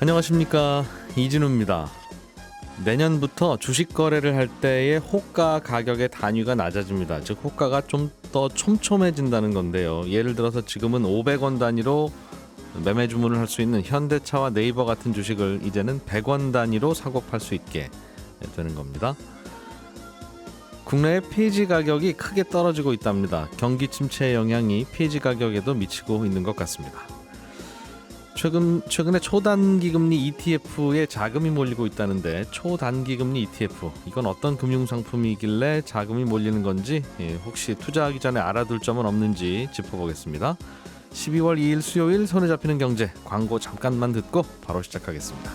안녕하십니까, 이진우입니다. 내년부터 주식 거래를 할 때의 호가 가격의 단위가 낮아집니다. 즉 호가가 좀 더 촘촘해진다는 건데요. 예를 들어서 지금은 500원 단위로 매매 주문을 할 수 있는 현대차와 네이버 같은 주식을 이제는 100원 단위로 사고 팔 수 있게 되는 겁니다. 국내의 폐지 가격이 크게 떨어지고 있답니다. 경기 침체의 영향이 폐지 가격에도 미치고 있는 것 같습니다. 최근에 초단기금리 ETF에 자금이 몰리고 있다는데, 초단기금리 ETF, 이건 어떤 금융상품이길래 자금이 몰리는 건지, 혹시 투자하기 전에 알아둘 점은 없는지 짚어보겠습니다. 12월 2일 수요일 손에 잡히는 경제, 광고 잠깐만 듣고 바로 시작하겠습니다.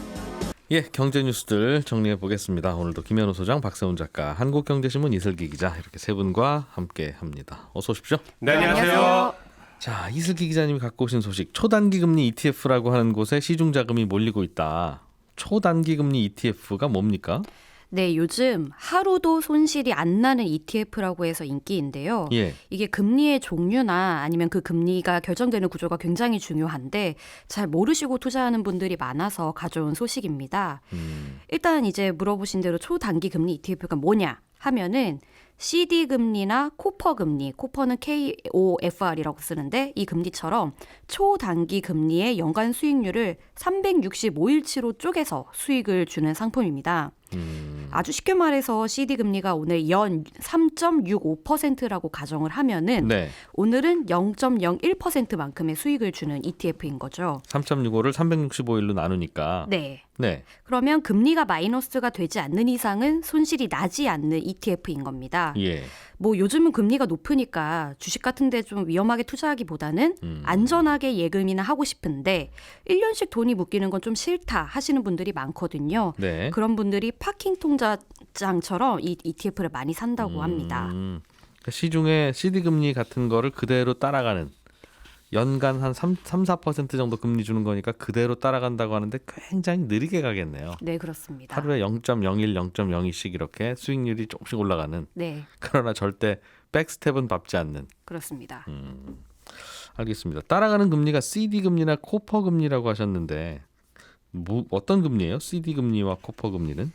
경제 뉴스들 정리해 보겠습니다. 오늘도 김현우 소장, 박세훈 작가, 한국경제신문 이슬기 기자, 이렇게 세 분과 함께 합니다. 어서 오십시오. 네, 안녕하세요. 자, 이슬기 기자님이 갖고 오신 소식, 초단기금리 ETF라고 하는 곳에 시중 자금이 몰리고 있다. 초단기금리 ETF가 뭡니까? 네, 요즘 하루도 손실이 안 나는 ETF라고 해서 인기인데요. 이게 금리의 종류나 아니면 그 금리가 결정되는 구조가 굉장히 중요한데 잘 모르시고 투자하는 분들이 많아서 가져온 소식입니다. 일단 이제 물어보신 대로 초단기 금리 ETF가 뭐냐 하면은 CD 금리나 코퍼 금리, 코퍼는 KOFR이라고 쓰는데 이 금리처럼 초단기 금리의 연간 수익률을 365일치로 쪼개서 수익을 주는 상품입니다. 아주 쉽게 말해서 CD 금리가 오늘 연 3.65%라고 가정을 하면은 오늘은 0.01%만큼의 수익을 주는 ETF인 거죠. 3.65를 365일로 나누니까. 네. 그러면 금리가 마이너스가 되지 않는 이상은 손실이 나지 않는 ETF인 겁니다. 뭐 요즘은 금리가 높으니까 주식 같은 데 좀 위험하게 투자하기보다는 안전하게 예금이나 하고 싶은데 1년씩 돈이 묶이는 건 좀 싫다 하시는 분들이 많거든요. 그런 분들이 파킹 통장처럼 이 ETF를 많이 산다고 합니다. 시중에 CD 금리 같은 거를 그대로 따라가는, 연간 한 3-4% 정도 금리 주는 거니까 그대로 따라간다고 하는데 굉장히 느리게 가겠네요. 네, 그렇습니다. 하루에 0.01, 0.02씩 이렇게 수익률이 조금씩 올라가는. 그러나 절대 백스텝은 밟지 않는. 그렇습니다. 알겠습니다. 따라가는 금리가 CD 금리나 코퍼 금리라고 하셨는데 어떤 금리예요? CD 금리와 코퍼 금리는?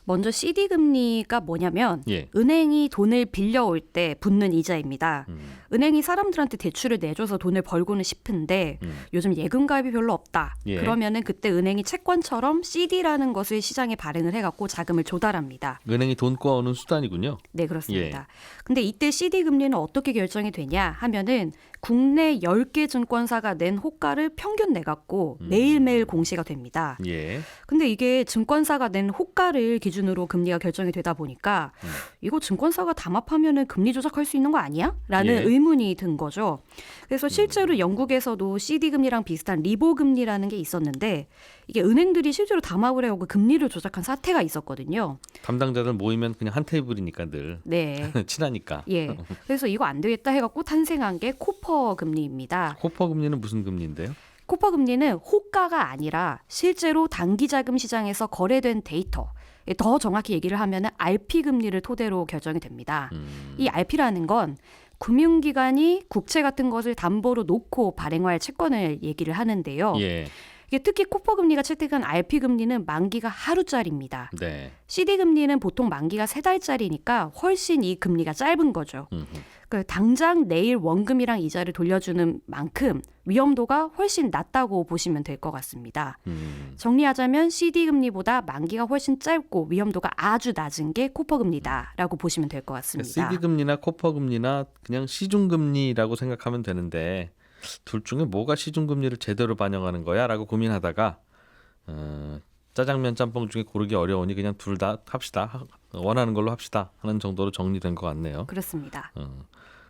먼저 CD 금리가 뭐냐면 은행이 돈을 빌려올 때 붙는 이자입니다. 은행이 사람들한테 대출을 내줘서 돈을 벌고는 싶은데 요즘 예금 가입이 별로 없다. 그러면은 그때 은행이 채권처럼 CD라는 것을 시장에 발행을 해갖고 자금을 조달합니다. 은행이 돈 꼬아오는 수단이군요. 네, 그렇습니다. 근데 이때 CD 금리는 어떻게 결정이 되냐 하면은 국내 10개 증권사가 낸 호가를 평균 내갖고 매일매일 공시가 됩니다. 근데 이게 증권사가 낸 호가를 기준으로 금리가 결정이 되다 보니까 이거 증권사가 담합하면은 금리 조작할 수 있는 거 아니야? 라는 의문이 든 거죠. 그래서 실제로 영국에서도 CD 금리랑 비슷한 리보 금리라는 게 있었는데 이게 은행들이 실제로 담합을 해오고 금리를 조작한 사태가 있었거든요. 담당자들 모이면 그냥 한 테이블이니까 늘 친하니까. 그래서 이거 안 되겠다 해갖고 탄생한 게 코퍼 금리입니다. 코퍼 금리는 무슨 금리인데요? 코퍼 금리는 호가가 아니라 실제로 단기자금 시장에서 거래된 데이터, 더 정확히 얘기를 하면 RP 금리를 토대로 결정이 됩니다. 이 RP라는 건 금융기관이 국채 같은 것을 담보로 놓고 발행할 채권을 얘기를 하는데요. 이게 특히 코퍼 금리가 채택한 RP 금리는 만기가 하루짜리입니다. CD 금리는 보통 만기가 3달짜리니까 훨씬 이 금리가 짧은 거죠. 당장 내일 원금이랑 이자를 돌려주는 만큼 위험도가 훨씬 낮다고 보시면 될 것 같습니다. 정리하자면 CD 금리보다 만기가 훨씬 짧고 위험도가 아주 낮은 게 코퍼 금리다라고 보시면 될 것 같습니다. CD 금리나 코퍼 금리나 그냥 시중 금리라고 생각하면 되는데 둘 중에 뭐가 시중 금리를 제대로 반영하는 거야? 라고 고민하다가 짜장면 짬뽕 중에 고르기 어려우니 그냥 둘 다 합시다. 원하는 걸로 합시다 하는 정도로 정리된 것 같네요. 그렇습니다.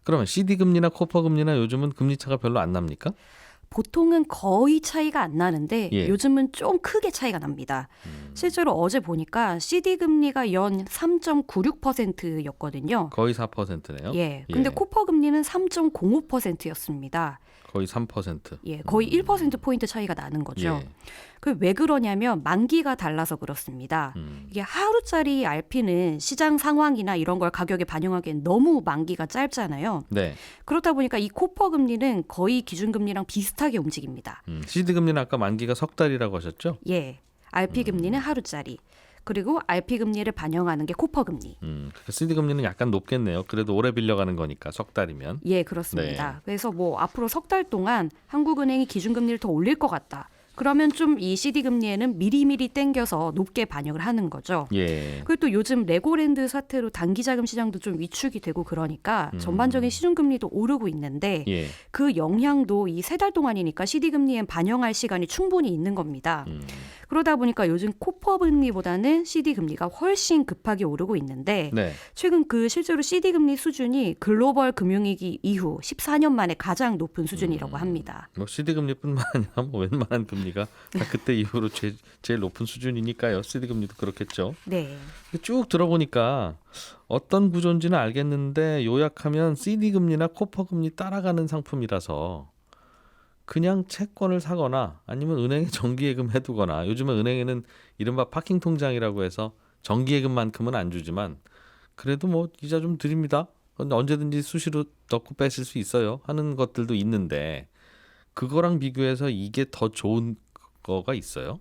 그러면 CD 금리나 코퍼 금리나 요즘은 금리 차가 별로 안 납니까? 보통은 거의 차이가 안 나는데 요즘은 좀 크게 차이가 납니다. 실제로 어제 보니까 CD 금리가 연 3.96%였거든요. 거의 4%네요. 근데 코퍼 금리는 3.05%였습니다. 거의 3%. 예, 거의 1%포인트 차이가 나는 거죠. 예. 그 왜 그러냐면 만기가 달라서 그렇습니다. 이게 하루짜리 RP는 시장 상황이나 이런 걸 가격에 반영하기엔 너무 만기가 짧잖아요. 네. 그렇다 보니까 이 코퍼 금리는 거의 기준금리랑 비슷하게 움직입니다. CD 금리는 아까 만기가 석 달이라고 하셨죠? 예, RP 금리는 하루짜리. 그리고 RP 금리를 반영하는 게 코퍼 금리. CD 금리는 약간 높겠네요. 그래도 오래 빌려가는 거니까 석 달이면. 예, 그렇습니다. 네. 그래서 뭐 앞으로 석 달 동안 한국은행이 기준금리를 더 올릴 것 같다. 그러면 좀 이 CD 금리에는 미리미리 땡겨서 높게 반영을 하는 거죠. 예. 그리고 또 요즘 레고랜드 사태로 단기자금 시장도 좀 위축이 되고 그러니까 전반적인 시중금리도 오르고 있는데 예. 그 영향도 이 세 달 동안이니까 CD 금리엔 반영할 시간이 충분히 있는 겁니다. 그러다 보니까 요즘 코퍼 금리보다는 CD 금리가 훨씬 급하게 오르고 있는데 네. 최근 그 실제로 CD 금리 수준이 글로벌 금융위기 이후 14년 만에 가장 높은 수준이라고 합니다. 뭐 CD 금리뿐만 아니라 뭐 웬만한 금리가 다 그때 이후로 제일 높은 수준이니까요. CD 금리도 그렇겠죠. 네. 쭉 들어보니까 어떤 구조인지는 알겠는데 요약하면 CD 금리나 코퍼 금리 따라가는 상품이라서 그냥 채권을 사거나 아니면 은행에 정기예금 해두거나 요즘은 은행에는 이른바 파킹 통장이라고 해서 정기예금만큼은 안 주지만 그래도 뭐 이자 좀 드립니다. 언제든지 수시로 넣고 빼실 수 있어요 하는 것들도 있는데 그거랑 비교해서 이게 더 좋은 거가 있어요?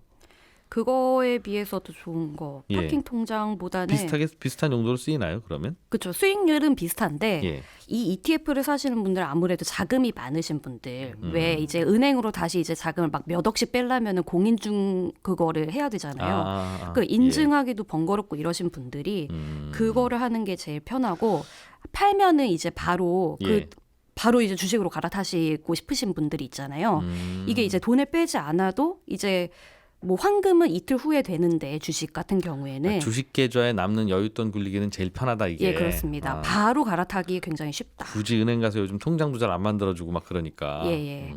그거에 비해서도 좋은 거 예. 파킹 통장보다는 비슷한 용도로 쓰이나요 그러면? 그렇죠. 수익률은 비슷한데 예. 이 ETF를 사시는 분들 아무래도 자금이 많으신 분들 왜 이제 은행으로 다시 이제 자금을 막 몇 억씩 빼려면은 공인중 그거를 해야 되잖아요. 그 인증하기도 번거롭고 이러신 분들이 그거를 하는 게 제일 편하고 팔면은 이제 바로 바로 이제 주식으로 갈아타시고 싶으신 분들이 있잖아요. 이게 이제 돈을 빼지 않아도 이제 뭐 환금은 이틀 후에 되는데 주식 같은 경우에는 주식 계좌에 남는 여윳돈 굴리기는 제일 편하다 이게. 예, 그렇습니다. 바로 갈아타기 굉장히 쉽다. 굳이 은행 가서 요즘 통장도 잘 안 만들어주고 막 그러니까. 예.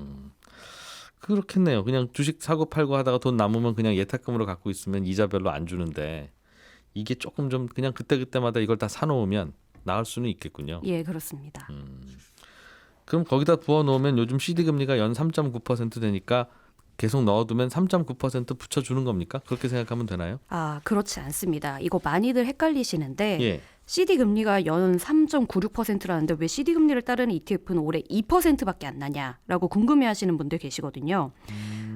그렇겠네요. 그냥 주식 사고 팔고 하다가 돈 남으면 그냥 예탁금으로 갖고 있으면 이자 별로 안 주는데 이게 조금 좀 그냥 그때마다 이걸 다 사놓으면 나을 수는 있겠군요. 예, 그렇습니다. 그럼 거기다 부어놓으면 요즘 CD 금리가 연 3.9% 되니까 계속 넣어두면 3.9% 붙여주는 겁니까? 그렇게 생각하면 되나요? 아, 그렇지 않습니다. 이거 많이들 헷갈리시는데 예. CD 금리가 연 3.96%라는데 왜 CD 금리를 따르는 ETF는 올해 2%밖에 안 나냐라고 궁금해하시는 분들 계시거든요.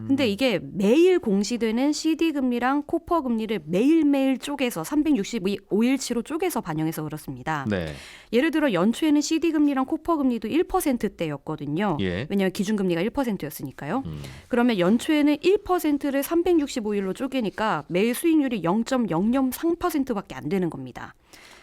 근데 이게 매일 공시되는 CD 금리랑 코퍼 금리를 매일매일 쪼개서 365일치로 쪼개서 반영해서 그렇습니다. 네. 예를 들어 연초에는 CD 금리랑 코퍼 금리도 1%대였거든요. 예. 왜냐하면 기준금리가 1%였으니까요. 그러면 연초에는 1%를 365일로 쪼개니까 매일 수익률이 0.003%밖에 안 되는 겁니다.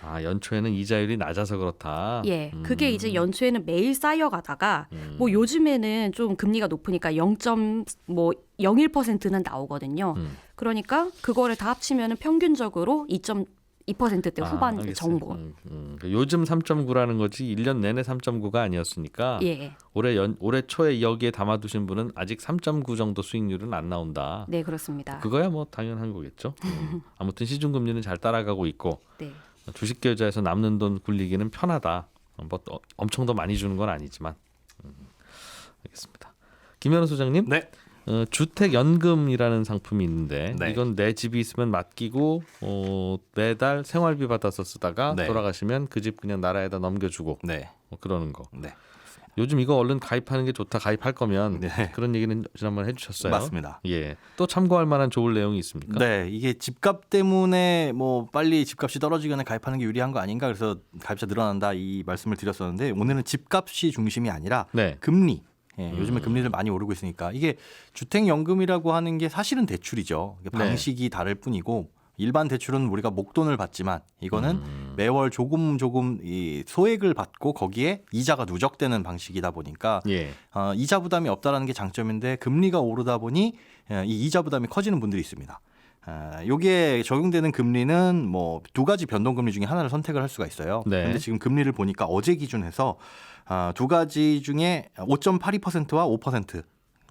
아, 연초에는 이자율이 낮아서 그렇다. 예, 그게 이제 연초에는 매일 쌓여가다가 뭐 요즘에는 좀 금리가 높으니까 0.01%는 나오거든요. 그러니까 그거를 다 합치면은 평균적으로 2.2%대 후반 정도. 요즘 3.9라는 거지 1년 내내 3.9가 아니었으니까 예. 올해 초에 여기에 담아두신 분은 아직 3.9 정도 수익률은 안 나온다. 네, 그렇습니다. 그거야 뭐 당연한 거겠죠. 아무튼 시중금리는 잘 따라가고 있고 네. 주식 계좌에서 남는 돈 굴리기는 편하다. 뭐 엄청 더 많이 주는 건 아니지만. 알겠습니다. 김현우 소장님. 네. 주택연금이라는 상품이 있는데 네. 이건 내 집이 있으면 맡기고 매달 생활비 받아서 쓰다가 네. 돌아가시면 그 집 그냥 나라에다 넘겨주고 네. 그러는 거. 네. 요즘 이거 얼른 가입하는 게 좋다. 가입할 거면 네. 그런 얘기는 지난번에 해주셨어요. 맞습니다. 예. 또 참고할 만한 좋은 내용이 있습니까? 네, 이게 집값 때문에 뭐 빨리 집값이 떨어지거나 가입하는 게 유리한 거 아닌가 그래서 가입자 늘어난다 이 말씀을 드렸었는데 오늘은 집값이 중심이 아니라 네. 금리. 예, 요즘에 금리를 많이 오르고 있으니까 이게 주택연금이라고 하는 게 사실은 대출이죠. 방식이 다를 뿐이고 일반 대출은 우리가 목돈을 받지만 이거는 매월 조금 이 소액을 받고 거기에 이자가 누적되는 방식이다 보니까 예. 이자 부담이 없다라는 게 장점인데 금리가 오르다 보니 이 이자 부담이 커지는 분들이 있습니다. 여기에 적용되는 금리는 뭐 두 가지 변동금리 중에 하나를 선택을 할 수가 있어요. 네. 그런데 지금 금리를 보니까 어제 기준해서 두 가지 중에 5.82%와 5%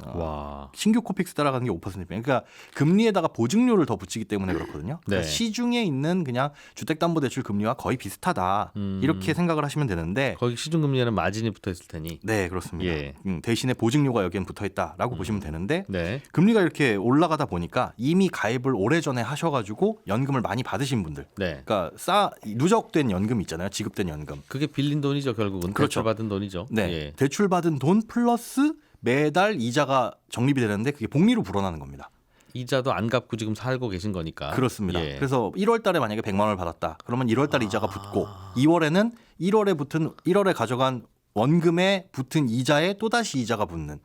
와. 신규 코픽스 따라가는 게 5%입니다. 그러니까 금리에다가 보증료를 더 붙이기 때문에 그렇거든요. 그러니까 네. 시중에 있는 그냥 주택담보대출 금리와 거의 비슷하다. 이렇게 생각을 하시면 되는데 거기 시중금리에는 마진이 붙어 있을 테니. 네, 그렇습니다. 예. 대신에 보증료가 여기엔 붙어 있다라고 보시면 되는데 네. 금리가 이렇게 올라가다 보니까 이미 가입을 오래전에 하셔가지고 연금을 많이 받으신 분들, 네. 그러니까 누적된 연금 있잖아요. 지급된 연금. 그게 빌린 돈이죠, 결국은. 그렇죠. 대출받은 돈이죠. 네, 예. 대출받은 돈 플러스 매달 이자가 적립이 되는데 그게 복리로 불어나는 겁니다. 이자도 안 갚고 지금 살고 계신 거니까. 그렇습니다. 예. 그래서 1월 달에 만약에 100만 원을 받았다. 그러면 1월 달에 이자가 붙고 2월에는 1월에 가져간 원금에 붙은 이자에 또다시 이자가 붙는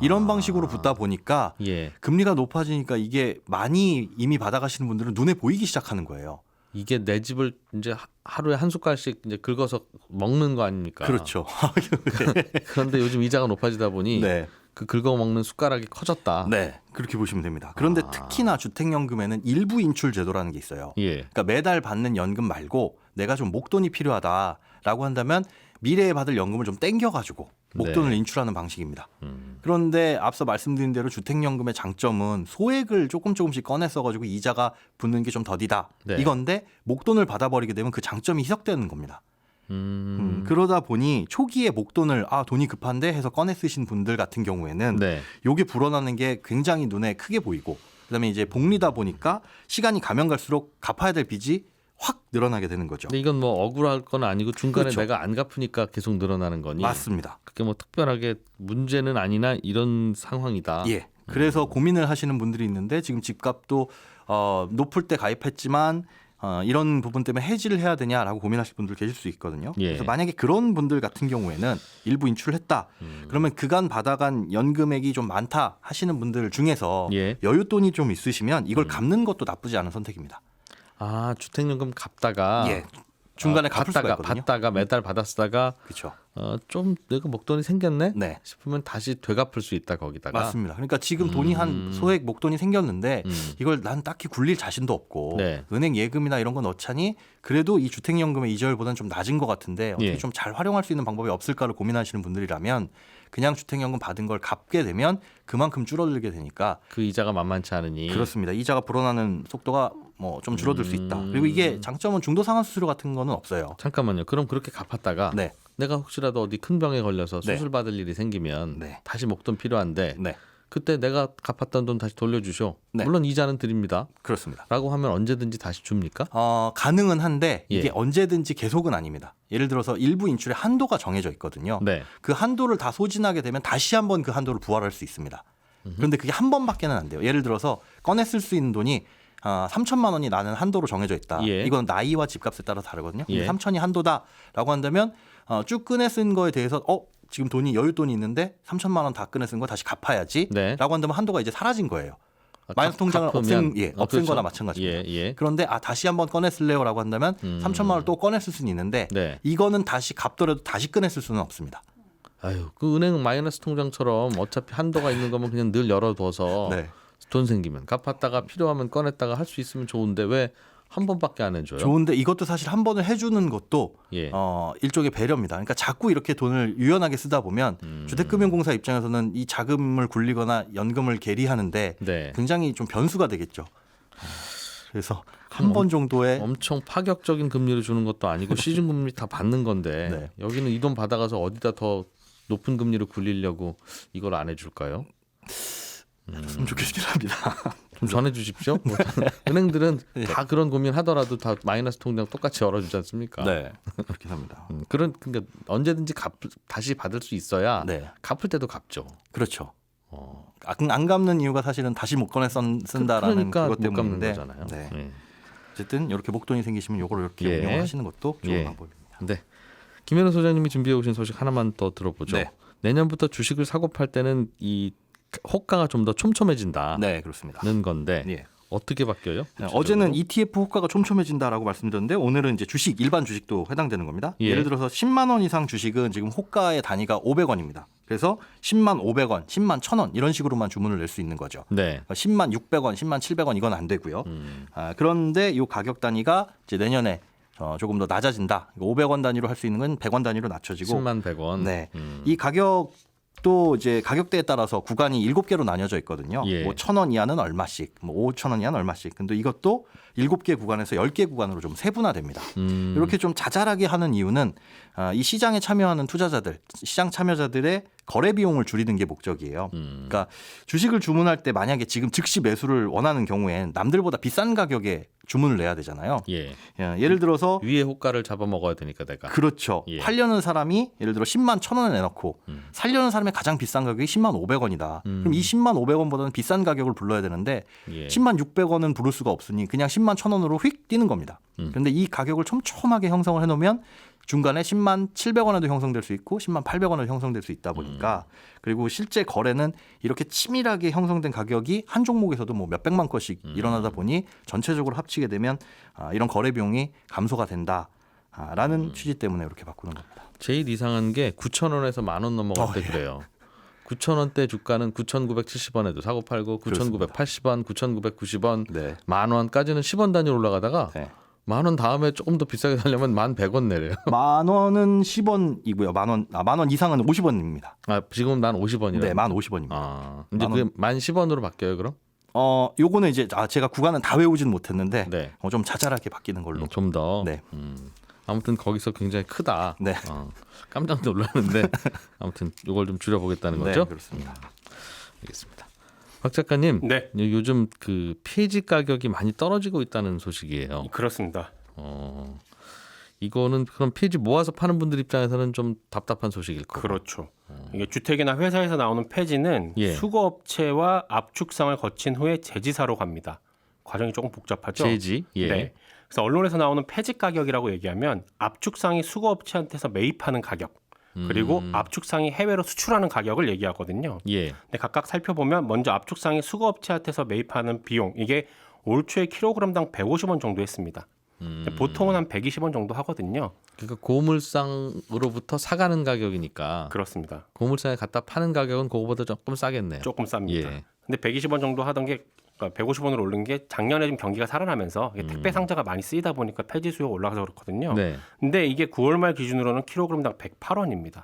이런 방식으로 붙다 보니까 예. 금리가 높아지니까 이게 많이 이미 받아가시는 분들은 눈에 보이기 시작하는 거예요. 이게 내 집을 이제 하루에 한 숟갈씩 이제 긁어서 먹는 거 아닙니까? 그렇죠. 그런데 요즘 이자가 높아지다 보니 네. 그 긁어 먹는 숟가락이 커졌다. 네. 그렇게 보시면 됩니다. 그런데 특히나 주택연금에는 일부 인출 제도라는 게 있어요. 예. 그러니까 매달 받는 연금 말고 내가 좀 목돈이 필요하다라고 한다면 미래에 받을 연금을 좀 땡겨가지고 목돈을 네. 인출하는 방식입니다. 그런데 앞서 말씀드린 대로 주택연금의 장점은 소액을 조금씩 꺼내 써가지고 이자가 붙는 게 좀 더디다. 네. 이건데 목돈을 받아버리게 되면 그 장점이 희석되는 겁니다. 그러다 보니 초기에 목돈을 돈이 급한데 해서 꺼내 쓰신 분들 같은 경우에는 네. 요게 불어나는 게 굉장히 눈에 크게 보이고 그다음에 이제 복리다 보니까 시간이 가면 갈수록 갚아야 될 빚이 확 늘어나게 되는 거죠. 근데 이건 뭐 억울할 건 아니고 중간에 그렇죠. 내가 안 갚으니까 계속 늘어나는 거니. 맞습니다. 그게 뭐 특별하게 문제는 아니나 이런 상황이다. 예. 그래서 고민을 하시는 분들이 있는데 지금 집값도 높을 때 가입했지만 이런 부분 때문에 해지를 해야 되냐라고 고민하실 분들 계실 수 있거든요. 예. 그래서 만약에 그런 분들 같은 경우에는 일부 인출을 했다. 그러면 그간 받아간 연금액이 좀 많다 하시는 분들 중에서 예. 여윳돈이 좀 있으시면 이걸 갚는 것도 나쁘지 않은 선택입니다. 주택연금 갚다가 예. 중간에 갚을 수가 있거든요. 받다가 매달 받았다가 그렇죠. 좀 내가 목돈이 생겼네 네. 싶으면 다시 되갚을 수 있다 거기다가. 맞습니다. 그러니까 지금 돈이 한 소액 목돈이 생겼는데 이걸 난 딱히 굴릴 자신도 없고 네. 은행 예금이나 이런 거 넣자니 그래도 이 주택연금의 이자율보다는 좀 낮은 것 같은데 어떻게 예. 좀 잘 활용할 수 있는 방법이 없을까를 고민하시는 분들이라면 그냥 주택연금 받은 걸 갚게 되면 그만큼 줄어들게 되니까 그 이자가 만만치 않으니. 그렇습니다. 이자가 불어나는 속도가 뭐 좀 줄어들 수 있다. 그리고 이게 장점은 중도 상환 수수료 같은 거는 없어요. 잠깐만요. 그럼 그렇게 갚았다가 네. 내가 혹시라도 어디 큰 병에 걸려서 네. 수술 받을 일이 생기면 네. 다시 목돈 필요한데 네. 그때 내가 갚았던 돈 다시 돌려주쇼. 네. 물론 이자는 드립니다. 그렇습니다. 라고 하면 언제든지 다시 줍니까? 가능은 한데 이게 예. 언제든지 계속은 아닙니다. 예를 들어서 일부 인출의 한도가 정해져 있거든요. 네. 그 한도를 다 소진하게 되면 다시 한번 그 한도를 부활할 수 있습니다. 그런데 그게 한 번밖에는 안 돼요. 예를 들어서 꺼내 쓸 수 있는 돈이 3천만 원이 나는 한도로 정해져 있다. 예. 이건 나이와 집값에 따라 다르거든요. 근데 예. 3천이 한도다라고 한다면 쭉 꺼내 쓴 거에 대해서 지금 돈이 여윳돈이 있는데 3천만 원 다 꺼내 쓴 거 다시 갚아야지 네. 라고 한다면 한도가 이제 사라진 거예요. 마이너스 통장을 없앤 거나 그렇죠. 마찬가지입니다. 예. 그런데 다시 한번 꺼냈을래요라고 한다면 3천만 원을 또 꺼냈을 수는 있는데 네. 이거는 다시 갚더라도 다시 꺼냈을 수는 없습니다. 아유, 그 은행 마이너스 통장처럼 어차피 한도가 있는 거면 그냥 늘 열어둬서 네. 돈 생기면 갚았다가 필요하면 꺼냈다가 할 수 있으면 좋은데 왜 한 번밖에 안 해줘요? 좋은데 이것도 사실 한 번을 해주는 것도 예. 일종의 배려입니다. 그러니까 자꾸 이렇게 돈을 유연하게 쓰다 보면 주택금융공사 입장에서는 이 자금을 굴리거나 연금을 계리하는데 네. 굉장히 좀 변수가 되겠죠. 그래서 한 번 정도의 엄청 파격적인 금리를 주는 것도 아니고 시중 금리 다 받는 건데 네. 여기는 이 돈 받아가서 어디다 더 높은 금리로 굴리려고 이걸 안 해줄까요? 했으면 좋겠긴 합니다. 좀 전해주십시오. 뭐 은행들은 네. 다 그런 고민 하더라도 다 마이너스 통장 똑같이 열어주지 않습니까? 네, 그렇게 합니다. 그러니까 언제든지 다시 받을 수 있어야 네, 갚을 때도 갚죠. 그렇죠. 안 갚는 이유가 사실은 다시 못 꺼내 쓴다라는 그러니까 그것 못 갚는 때문인데 거잖아요. 네. 예. 어쨌든 이렇게 목돈이 생기시면 이걸 이렇게 예. 운영하시는 것도 좋은 예. 방법입니다. 네. 김현우 소장님이 준비해 오신 소식 하나만 더 들어보죠. 네. 내년부터 주식을 사고 팔 때는 이 호가가 좀 더 촘촘해진다는 네, 그렇습니다. 건데 예. 어떻게 바뀌어요? 어제는 ETF 호가가 촘촘해진다라고 말씀드렸는데 오늘은 이제 주식 일반 주식도 해당되는 겁니다. 예. 예를 들어서 10만 원 이상 주식은 지금 호가의 단위가 500원입니다. 그래서 10만 500원, 10만 1,000원 이런 식으로만 주문을 낼 수 있는 거죠. 네. 10만 600원, 10만 700원 이건 안 되고요. 그런데 이 가격 단위가 이제 내년에 조금 더 낮아진다. 500원 단위로 할 수 있는 건 100원 단위로 낮춰지고 10만 100원. 네. 이 가격 또 이제 가격대에 따라서 구간이 7개로 나뉘어져 있거든요. 예. 뭐 1,000원 이하는 얼마씩, 뭐 5,000원 이하는 얼마씩. 근데 이것도 7개 구간에서 10개 구간으로 좀 세분화됩니다. 이렇게 좀 자잘하게 하는 이유는 이 시장에 참여하는 투자자들, 시장 참여자들의 거래 비용을 줄이는 게 목적이에요. 그러니까 주식을 주문할 때 만약에 지금 즉시 매수를 원하는 경우엔 남들보다 비싼 가격에 주문을 내야 되잖아요. 예. 예를 들어서 위에 호가를 잡아먹어야 되니까 내가. 그렇죠. 예. 팔려는 사람이 예를 들어 10만 1,000원에 내놓고 살려는 사람의 가장 비싼 가격이 10만 500원이다. 그럼 이 10만 500원보다는 비싼 가격을 불러야 되는데 예. 10만 600원은 부를 수가 없으니 그냥 10만 1,000원으로 휙 뛰는 겁니다. 그런데 이 가격을 촘촘하게 형성을 해놓으면 중간에 10만 700원에도 형성될 수 있고 10만 800원에도 형성될 수 있다 보니까 그리고 실제 거래는 이렇게 치밀하게 형성된 가격이 한 종목에서도 뭐 몇백만 건씩 일어나다 보니 전체적으로 합치게 되면 이런 거래 비용이 감소가 된다라는 취지 때문에 이렇게 바꾸는 겁니다. 제일 이상한 게 9,000원에서 10,000원 넘어갈 때 그래요. 9,000원대 주가는 9,970원에도 사고 팔고 9,980원, 9,990원, 네. 10,000원까지는 10원 단위로 올라가다가 네. 10,000원 다음에 조금 더 비싸게 살려면 1,100원 내려요. 만 원은 10원이고요. 만 원 이상은 50원입니다. 아, 지금은 50원이요. 네, 만 50원입니다. 아, 이제 그게 10,010원으로 바뀌어요, 그럼? 요거는 이제 제가 구간은 다 외우지는 못했는데 네. 좀 자잘하게 바뀌는 걸로. 좀 더. 네. 아무튼 거기서 굉장히 크다. 네. 깜짝 놀랐는데 아무튼 이걸 좀 줄여보겠다는 거죠? 네, 그렇습니다. 알겠습니다. 박 작가님, 네. 요즘 그 폐지 가격이 많이 떨어지고 있다는 소식이에요. 그렇습니다. 이거는 그럼 폐지 모아서 파는 분들 입장에서는 좀 답답한 소식일 거고. 그렇죠. 이게 주택이나 회사에서 나오는 폐지는 예. 수거업체와 압축상을 거친 후에 제지사로 갑니다. 과정이 조금 복잡하죠. 제지. 예. 네. 그래서 언론에서 나오는 폐지 가격이라고 얘기하면 압축상이 수거업체한테서 매입하는 가격, 그리고 압축상이 해외로 수출하는 가격을 얘기하거든요. 예. 근데 각각 살펴보면 먼저 압축상이 수거업체한테서 매입하는 비용, 이게 올 초에 킬로그램당 150원 정도 했습니다. 보통은 한 120원 정도 하거든요. 그러니까 고물상으로부터 사가는 가격이니까. 그렇습니다. 고물상에 갖다 파는 가격은 그거보다 조금 싸겠네요. 조금 쌉니다. 예. 근데 120원 정도 하던 게 150원으로 오른 게 작년에 좀 경기가 살아나면서 택배 상자가 많이 쓰이다 보니까 폐지 수요가 올라가서 그렇거든요. 네. 근데 이게 9월 말 기준으로는 킬로그램당 108원입니다.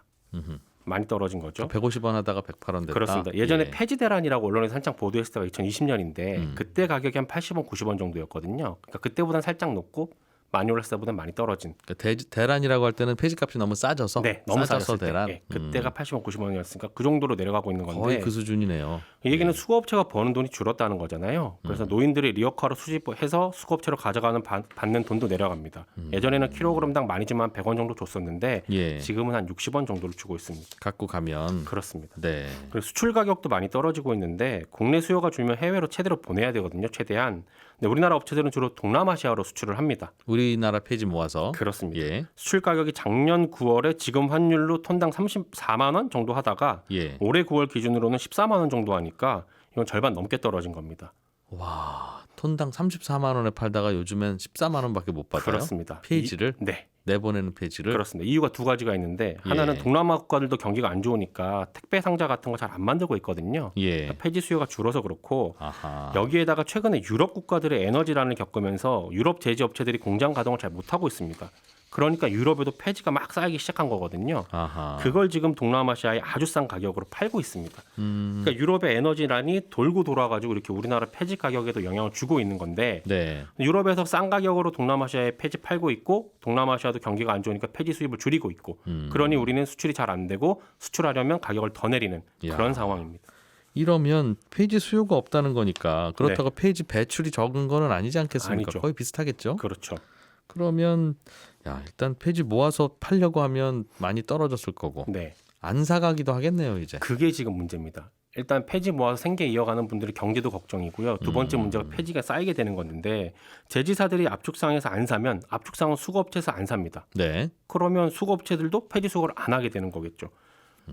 많이 떨어진 거죠. 150원 하다가 108원 됐다. 그렇습니다. 예전에 예. 폐지 대란이라고 언론에서 한창 보도했을 때가 2020년인데 그때 가격이 한 80원, 90원 정도였거든요. 그러니까 그때보다는 살짝 높고 많이 올랐을 때보다 많이 떨어진. 그러니까 대란이라고 할 때는 폐지값이 너무 싸져서. 네, 너무 싸져서 싸졌을 대란. 때. 예, 그때가 80원, 90원이었으니까 그 정도로 내려가고 있는 건데. 거의 그 수준이네요. 이 얘기는 수거업체가 버는 돈이 줄었다는 거잖아요. 그래서 노인들이 리어카로 수집해서 수거업체로 가져가는 받는 돈도 내려갑니다. 예전에는 킬로그램당 많이지만 100원 정도 줬었는데 예. 지금은 한 60원 정도를 주고 있습니다. 갖고 가면. 그렇습니다. 네. 그리고 수출 가격도 많이 떨어지고 있는데 국내 수요가 줄면 해외로 최대로 보내야 되거든요. 최대한. 근데 우리나라 업체들은 주로 동남아시아로 수출을 합니다. 우리나라 폐지 모아서. 그렇습니다. 예. 수출 가격이 작년 9월에 지금 환율로 톤당 34만 원 정도 하다가 예. 올해 9월 기준으로는 14만 원 정도 하니까 이건 절반 넘게 떨어진 겁니다. 와, 톤당 34만 원에 팔다가 요즘엔 14만 원밖에 못 받아요. 그렇습니다. 폐지를 네. 내보내는 폐지를. 그렇습니다. 이유가 두 가지가 있는데 하나는 예. 동남아 국가들도 경기가 안 좋으니까 택배 상자 같은 거 잘 안 만들고 있거든요. 예. 폐지 수요가 줄어서 그렇고 아하. 여기에다가 최근에 유럽 국가들의 에너지난을 겪으면서 유럽 제지 업체들이 공장 가동을 잘 못하고 있습니다. 그러니까 유럽에도 폐지가 막 쌓이기 시작한 거거든요. 아하. 그걸 지금 동남아시아에 아주 싼 가격으로 팔고 있습니다. 그러니까 유럽의 에너지난이 돌고 돌아가지고 이렇게 우리나라 폐지 가격에도 영향을 주고 있는 건데 네. 유럽에서 싼 가격으로 동남아시아에 폐지 팔고 있고 동남아시아도 경기가 안 좋으니까 폐지 수입을 줄이고 있고 그러니 우리는 수출이 잘 안 되고 수출하려면 가격을 더 내리는 그런 야. 상황입니다. 이러면 폐지 수요가 없다는 거니까 그렇다고 폐지 배출이 적은 거는 아니지 않겠습니까? 아니죠. 거의 비슷하겠죠. 그렇죠. 그러면 야, 일단 폐지 모아서 팔려고 하면 많이 떨어졌을 거고 네. 안 사가기도 하겠네요 이제. 그게 지금 문제입니다. 일단 폐지 모아서 생계 이어가는 분들의 경제도 걱정이고요. 두 번째 문제가 폐지가 쌓이게 되는 건데 제지사들이 압축상에서 안 사면 압축상은 수거업체에서 안 삽니다. 네. 그러면 수거업체들도 폐지 수거를 안 하게 되는 거겠죠.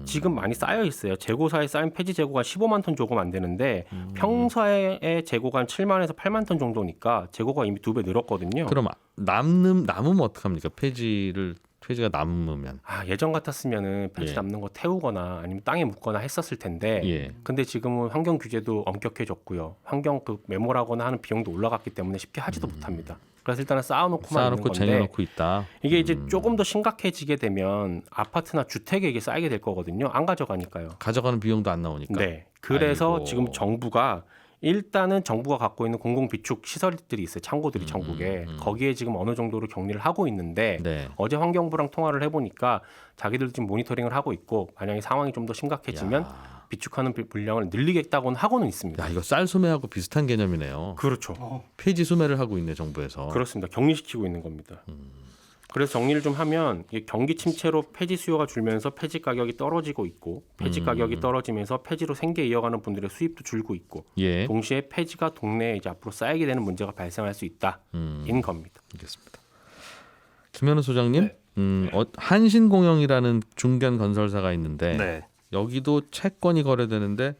지금 많이 쌓여 있어요. 재고사에 쌓인 폐지 재고가 15만 톤 조금 안 되는데 평소에 재고가 한 7만에서 8만 톤 정도니까 재고가 이미 2배 늘었거든요. 그럼 남으면 어떡합니까? 폐지를 폐지가 남으면. 예전 같았으면은 폐지 예. 남는 거 태우거나 아니면 땅에 묻거나 했었을 텐데 예. 근데 지금은 환경 규제도 엄격해졌고요. 환경 매몰하거나 하는 비용도 올라갔기 때문에 쉽게 하지도 못합니다. 그래서 일단은 쌓아놓고만 있는 건데 쟁여놓고 있다. 이게 이제 조금 더 심각해지게 되면 아파트나 주택에 이게 쌓이게 될 거거든요. 안 가져가니까요. 가져가는 비용도 안 나오니까. 네. 그래서 아이고. 지금 정부가 일단은 정부가 갖고 있는 공공 비축 시설들이 있어요. 창고들이 전국에. 거기에 지금 어느 정도로 격리를 하고 있는데 네. 어제 환경부랑 통화를 해보니까 자기들 지금 모니터링을 하고 있고 만약에 상황이 좀 더 심각해지면 야. 비축하는 물량을 늘리겠다고는 하고는 있습니다. 야, 이거 쌀 소매하고 비슷한 개념이네요. 그렇죠. 폐지 소매를 하고 있네 정부에서. 그렇습니다. 격리시키고 있는 겁니다. 그래서 정리를 좀 하면 이게 경기 침체로 폐지 수요가 줄면서 폐지 가격이 떨어지고 있고 폐지 가격이 떨어지면서 폐지로 생계 이어가는 분들의 수입도 줄고 있고 예. 동시에 폐지가 동네에 이제 앞으로 쌓이게 되는 문제가 발생할 수 있다인 겁니다. 알겠습니다. 김현우 소장님, 한신공영이라는 중견 건설사가 있는데 네. 여기도 채권이 거래되는데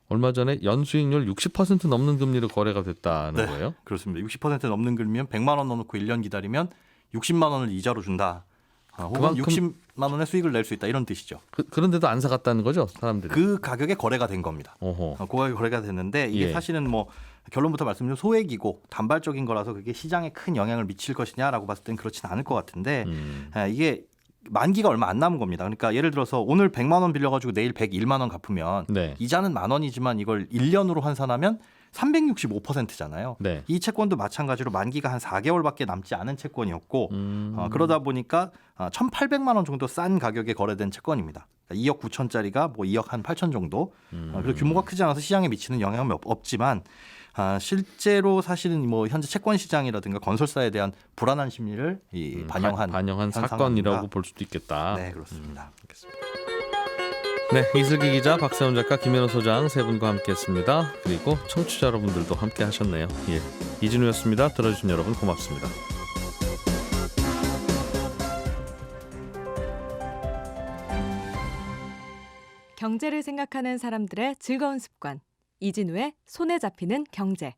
얼마 전에 연수익률 60% 넘는 금리로 거래가 됐다는 네. 거예요. 그렇습니다. 60% 넘는 금리면 100만 원 넣어놓고 1년 기다리면 60만 원을 이자로 준다. 혹은 그만큼- 60만 원의 수익을 낼 수 있다 이런 뜻이죠. 그런데도 안 사갔다는 거죠, 사람들이. 그 가격에 거래가 된 겁니다. 어허. 그 가격에 거래가 됐는데 이게 예. 사실은 뭐 결론부터 말씀드리면 소액이고 단발적인 거라서 그게 시장에 큰 영향을 미칠 것이냐라고 봤을 땐 그렇지는 않을 것 같은데 이게 만기가 얼마 안 남은 겁니다. 그러니까 예를 들어서 오늘 100만 원 빌려가지고 내일 101만 원 갚으면 네. 이자는 만 원이지만 이걸 1년으로 환산하면 365%잖아요. 네. 이 채권도 마찬가지로 만기가 한 4개월밖에 남지 않은 채권이었고 그러다 보니까 1,800만 원 정도 싼 가격에 거래된 채권입니다. 2억 9천짜리가 뭐 2억 한 8천 정도. 그래서 규모가 크지 않아서 시장에 미치는 영향은 없지만 실제로 사실은 뭐 현재 채권 시장이라든가 건설사에 대한 불안한 심리를 반영한 현상 사건이라고 아닌가. 볼 수도 있겠다. 네, 그렇습니다. 네, 이슬기 기자, 박세훈 작가, 김현우 소장 세 분과 함께했습니다. 그리고 청취자 여러분들도 함께하셨네요. 예, 이진우였습니다. 들어주신 여러분 고맙습니다. 경제를 생각하는 사람들의 즐거운 습관. 이진우의 손에 잡히는 경제.